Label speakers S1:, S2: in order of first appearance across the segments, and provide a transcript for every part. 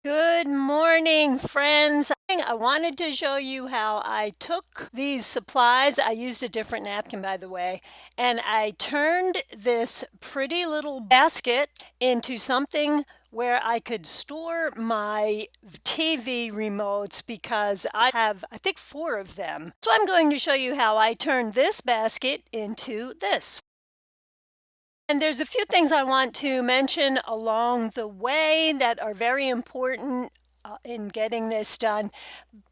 S1: Good morning, friends. I wanted to show you how I took these supplies. I used a different napkin, by the way, and I turned this pretty little basket into something where I could store my TV remotes because I have, I think, four of them. So I'm going to show you how I turned this basket into this. And there's a few things I want to mention along the way that are very important in getting this done.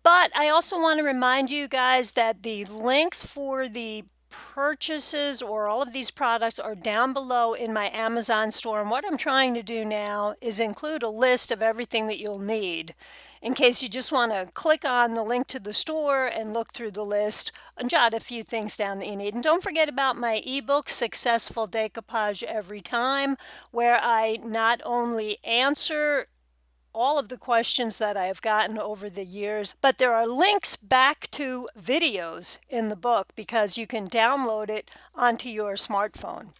S1: But I also want to remind you guys that the links for the purchases or all of these products are down below in my Amazon store. And what I'm trying to do now is include a list of everything that you'll need in case you just want to click on the link to the store and look through the list and jot a few things down that you need. And don't forget about my ebook, Successful Decoupage Every Time, where I not only answer all of the questions that I have gotten over the years, but there are links back to videos in the book because you can download it onto your smartphone,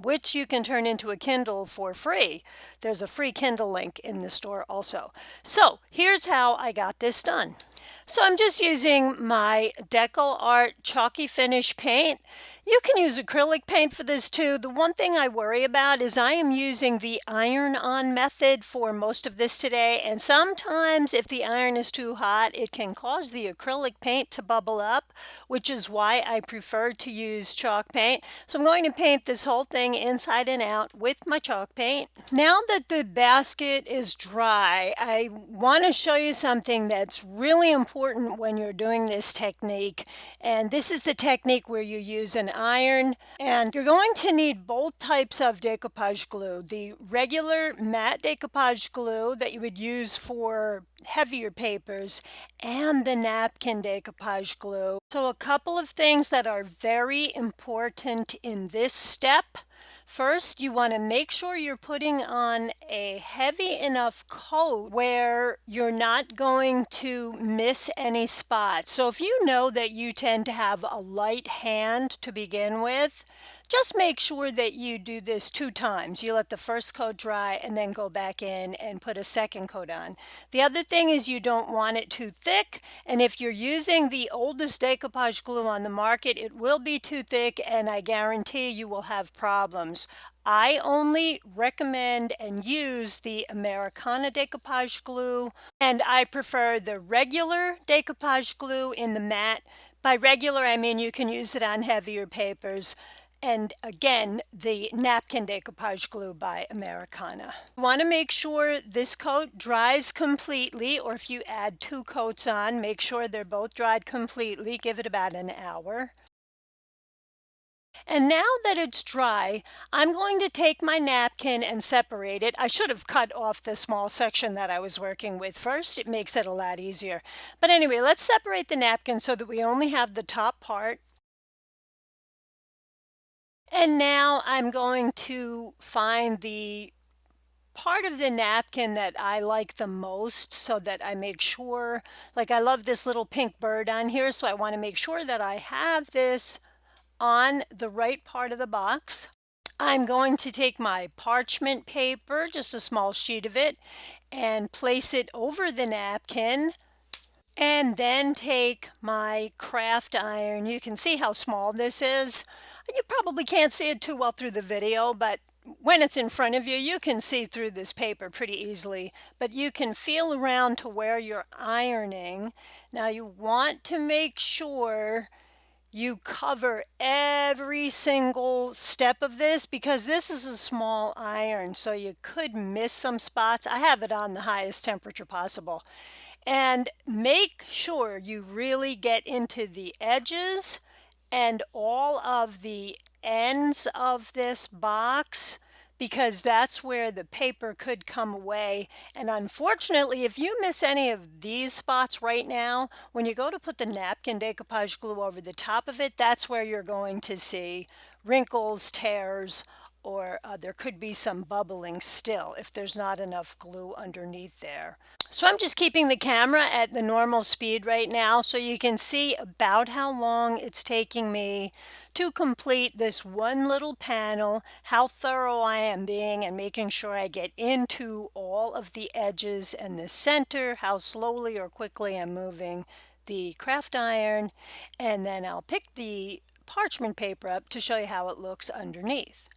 S1: which you can turn into a Kindle for free. There's a free Kindle link in the store also. So here's how I got this done. So I'm just using my Deco Art Chalky Finish paint. You can use acrylic paint for this too. The one thing I worry about is I am using the iron-on method for most of this today, and sometimes if the iron is too hot, it can cause the acrylic paint to bubble up, which is why I prefer to use chalk paint. So I'm going to paint this whole thing inside and out with my chalk paint. Now that the basket is dry, I want to show you something that's really important when you're doing this technique. And this is the technique where you use an iron, and you're going to need both types of decoupage glue. The regular matte decoupage glue that you would use for heavier papers and the napkin decoupage glue. So a couple of things that are very important in this step. First, you want to make sure you're putting on a heavy enough coat where you're not going to miss any spots. So if you know that you tend to have a light hand to begin with, just make sure that you do this 2 times. You let the first coat dry and then go back in and put a second coat on. The other thing is you don't want it too thick, and if you're using the oldest decoupage glue on the market, it will be too thick and I guarantee you will have problems. I only recommend and use the Americana Decoupage Glue, and I prefer the regular decoupage glue in the matte. By regular, I mean you can use it on heavier papers. And again, the napkin decoupage glue by Americana. You want to make sure this coat dries completely, or if you add 2 coats on, make sure they're both dried completely. Give it about an hour. And now that it's dry, I'm going to take my napkin and separate it. I should have cut off the small section that I was working with first. It makes it a lot easier. But anyway, let's separate the napkin so that we only have the top part. And now I'm going to find the part of the napkin that I like the most so that I make sure, like I love this little pink bird on here, so I want to make sure that I have this on the right part of the box. I'm going to take my parchment paper, just a small sheet of it, and place it over the napkin. And then take my craft iron. You can see how small this is. You probably can't see it too well through the video, but when it's in front of you, you can see through this paper pretty easily. But you can feel around to where you're ironing. Now you want to make sure you cover every single step of this because this is a small iron, so you could miss some spots. I have it on the highest temperature possible. And make sure you really get into the edges and all of the ends of this box because that's where the paper could come away. And unfortunately, if you miss any of these spots right now, when you go to put the napkin decoupage glue over the top of it, that's where you're going to see wrinkles, tears, or there could be some bubbling still if there's not enough glue underneath there. So I'm just keeping the camera at the normal speed right now so you can see about how long it's taking me to complete this one little panel, how thorough I am being and making sure I get into all of the edges and the center, how slowly or quickly I'm moving the craft iron, and then I'll pick the parchment paper up to show you how it looks underneath.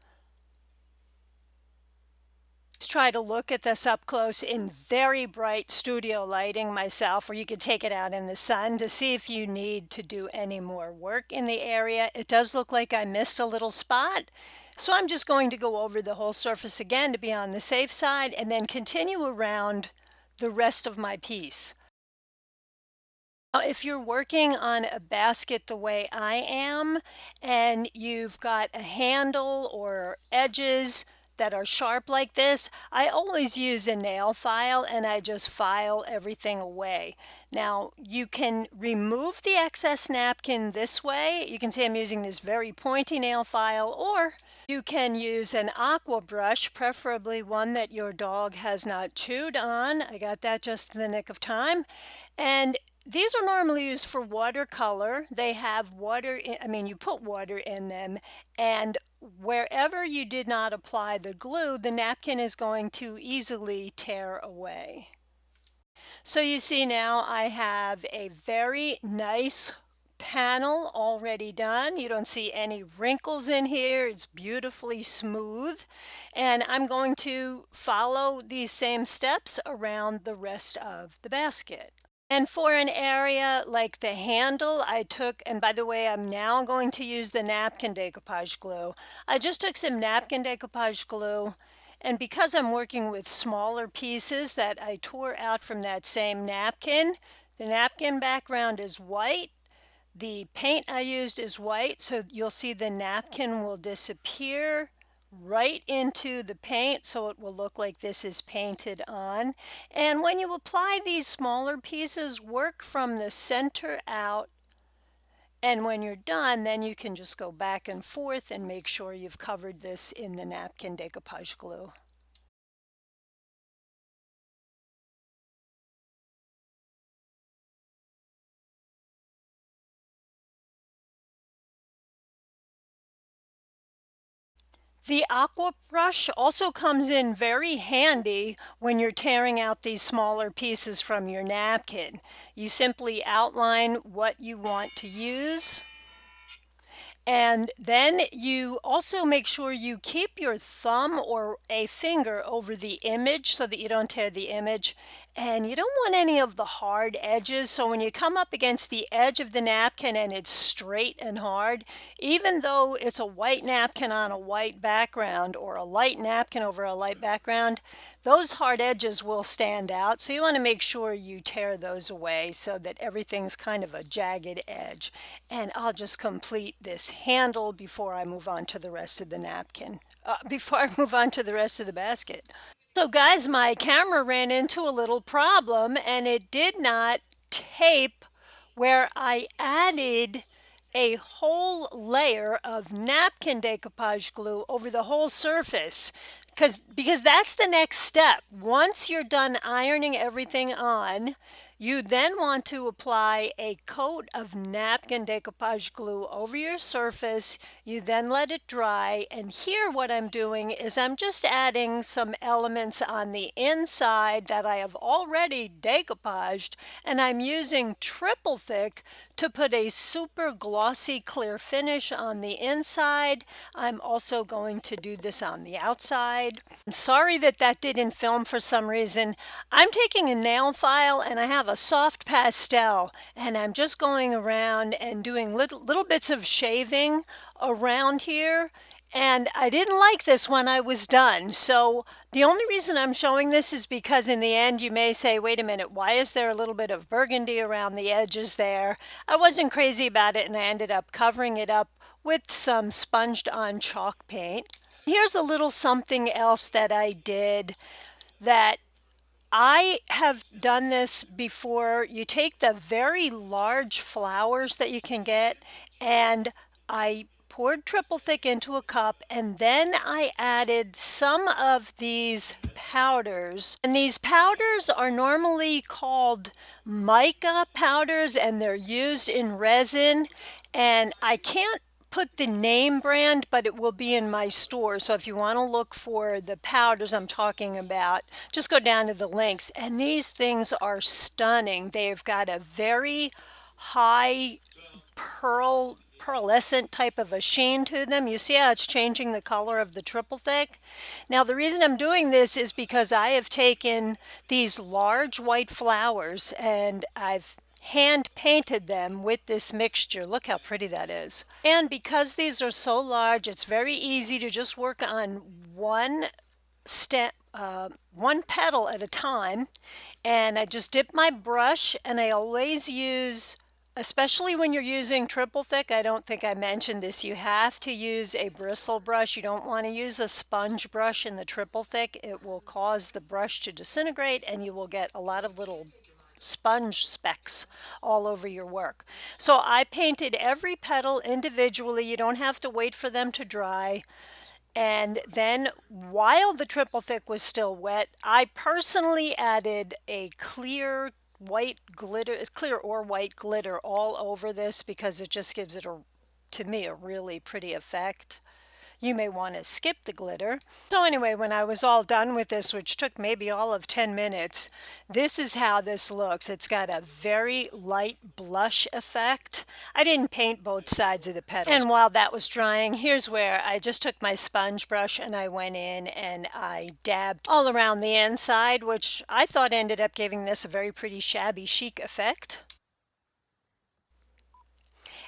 S1: Try to look at this up close in very bright studio lighting myself, or you could take it out in the sun to see if you need to do any more work in the area. It does look like I missed a little spot, so I'm just going to go over the whole surface again to be on the safe side and then continue around the rest of my piece. If you're working on a basket the way I am, and you've got a handle or edges that are sharp like this, I always use a nail file and I just file everything away. Now, you can remove the excess napkin this way. You can see I'm using this very pointy nail file, or you can use an aqua brush, preferably one that your dog has not chewed on. I got that just in the nick of time. And these are normally used for watercolor. They have water in, you put water in them, and wherever you did not apply the glue, the napkin is going to easily tear away. So you see now I have a very nice panel already done. You don't see any wrinkles in here. It's beautifully smooth. And I'm going to follow these same steps around the rest of the basket. And for an area like the handle, I took, and by the way, I'm now going to use the napkin decoupage glue. I just took some napkin decoupage glue, and because I'm working with smaller pieces that I tore out from that same napkin, the napkin background is white. The paint I used is white, so you'll see the napkin will disappear right into the paint, so it will look like this is painted on. And when you apply these smaller pieces, work from the center out, and when you're done, then you can just go back and forth and make sure you've covered this in the napkin decoupage glue. The aqua brush also comes in very handy when you're tearing out these smaller pieces from your napkin. You simply outline what you want to use. And then you also make sure you keep your thumb or a finger over the image so that you don't tear the image. And you don't want any of the hard edges. So when you come up against the edge of the napkin and it's straight and hard, even though it's a white napkin on a white background or a light napkin over a light background, those hard edges will stand out. So you want to make sure you tear those away so that everything's kind of a jagged edge. And I'll just complete this handle before I move on to the rest of the napkin, before I move on to the rest of the basket. So guys, my camera ran into a little problem and it did not tape where I added a whole layer of napkin decoupage glue over the whole surface because that's the next step. Once you're done ironing everything on, you then want to apply a coat of napkin decoupage glue over your surface. You then let it dry, and here what I'm doing is I'm just adding some elements on the inside that I have already decoupaged, and I'm using triple thick to put a super glossy clear finish on the inside. I'm also going to do this on the outside. I'm sorry that that didn't film for some reason. I'm taking a nail file and I have a soft pastel, and I'm just going around and doing little bits of shaving around here. And I didn't like this when I was done. So the only reason I'm showing this is because in the end you may say, wait a minute, why is there a little bit of burgundy around the edges there? I wasn't crazy about it and I ended up covering it up with some sponged on chalk paint. Here's a little something else that I did that I have done this before. You take the very large flowers that you can get, and I poured triple thick into a cup, and then I added some of these powders. And these powders are normally called mica powders, and they're used in resin. And I can't put the name brand, but it will be in my store. So if you want to look for the powders I'm talking about, just go down to the links. And these things are stunning. They've got a very high pearlescent type of a sheen to them. You see how it's changing the color of the triple thick? Now the reason I'm doing this is because I have taken these large white flowers and I've hand painted them with this mixture. Look how pretty that is. And because these are so large, it's very easy to just work on one stem, one petal at a time. And I just dip my brush, and I always use, especially when you're using triple thick, I don't think I mentioned this, you have to use a bristle brush. You don't want to use a sponge brush in the triple thick. It will cause the brush to disintegrate and you will get a lot of little sponge specks all over your work. So I painted every petal individually. You don't have to wait for them to dry. And then while the triple thick was still wet, I personally added a clear white glitter, clear or white glitter all over this because it just gives it to me, a really pretty effect. You may want to skip the glitter. So anyway, when I was all done with this, which took maybe all of 10 minutes, this is how this looks. It's got a very light blush effect. I didn't paint both sides of the petals. And while that was drying, here's where I just took my sponge brush and I went in and I dabbed all around the inside, which I thought ended up giving this a very pretty shabby chic effect.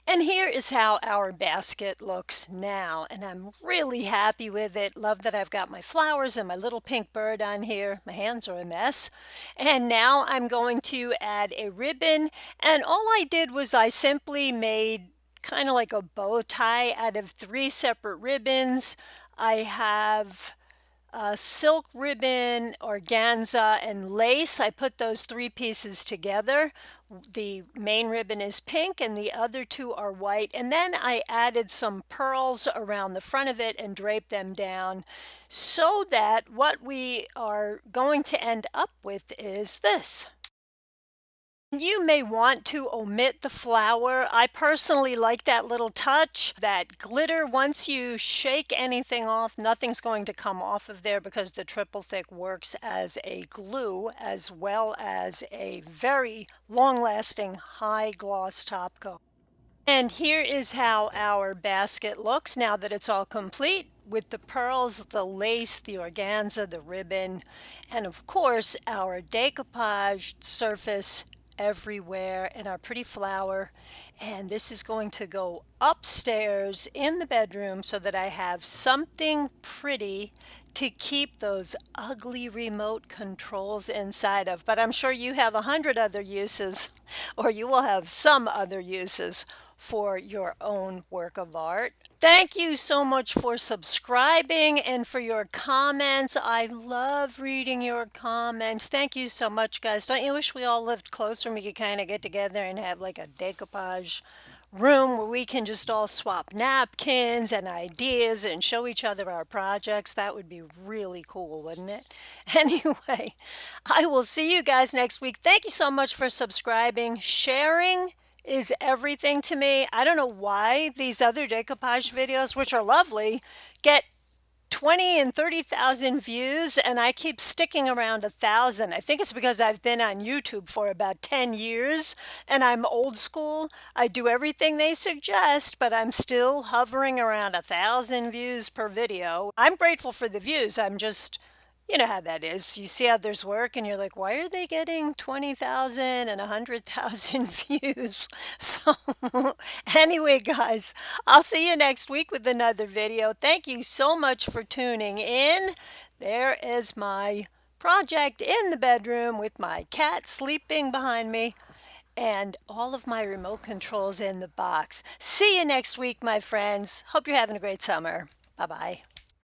S1: And here is how our basket looks now, and I'm really happy with it. Love that I've got my flowers and my little pink bird on here. My hands are a mess. And now I'm going to add a ribbon, and all I did was I simply made kind of like a bow tie out of 3 separate ribbons. I have silk ribbon, organza, and lace. I put those 3 pieces together. The main ribbon is pink and the other 2 are white. And then I added some pearls around the front of it and draped them down so that what we are going to end up with is this. You may want to omit the flower. I personally like that little touch, that glitter. Once you shake anything off, nothing's going to come off of there because the triple thick works as a glue as well as a very long-lasting high gloss top coat. And here is how our basket looks now that it's all complete, with the pearls, the lace, the organza, the ribbon, and of course our decoupaged surface everywhere and our pretty flower. And this is going to go upstairs in the bedroom so that I have something pretty to keep those ugly remote controls inside of. But I'm sure you have 100 other uses, or you will have some other uses for your own work of art. Thank you so much for subscribing and for your comments. I love reading your comments. Thank you so much, guys. Don't you wish we all lived closer and we could kind of get together and have like a decoupage room where we can just all swap napkins and ideas and show each other our projects? That would be really cool, wouldn't it? Anyway, I will see you guys next week. Thank you so much for subscribing. Sharing is everything to me. I don't know why these other decoupage videos, which are lovely, get 20 and 30,000 views and I keep sticking around 1,000. I think it's because I've been on YouTube for about 10 years and I'm old school. I do everything they suggest, but I'm still hovering around 1,000 views per video. I'm grateful for the views. I'm just, you know how that is. You see others work and you're like, why are they getting 20,000 and 100,000 views? So anyway, guys, I'll see you next week with another video. Thank you so much for tuning in. There is my project in the bedroom with my cat sleeping behind me and all of my remote controls in the box. See you next week, my friends. Hope you're having a great summer. Bye-bye.